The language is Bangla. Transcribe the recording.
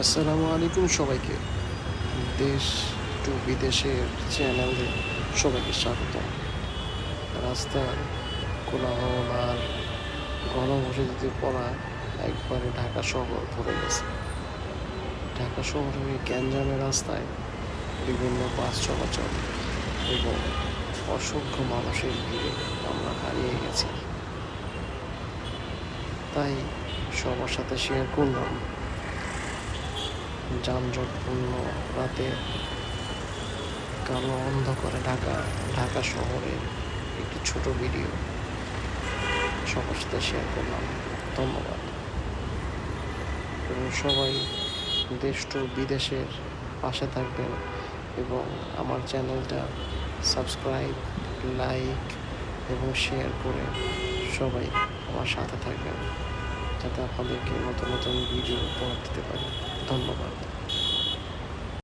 আসসালামু আলাইকুম সবাইকে। দেশ টু বিদেশের চ্যানেলে সবাইকে স্বাগত। রাস্তার কোলাহল আর ঘনবসতিতে পড়া একবারে ঢাকা শহর ভরে গেছে। ঢাকা শহরের এই গ্যাঞ্জামের রাস্তায় বিভিন্ন বাস চলাচল এবং অসংখ্য মানুষের ভিড়ে আমরা হারিয়ে গেছি। তাই সবার সাথে শেয়ার করলাম যানজটপূর্ণ রাতে কালো অন্ধকারে ঢাকা শহরের একটি ছোট ভিডিও সবার সাথে শেয়ার করলাম। ধন্যবাদ। এবং সবাই দেশ টু বিদেশের পাশে থাকবেন এবং আমার চ্যানেলটা সাবস্ক্রাইব, লাইক এবং শেয়ার করে সবাই আমার সাথে থাকবেন, যাতে আপনাদেরকে নতুন নতুন ভিডিও উপহার দিতে পারি। ধন্যবাদ।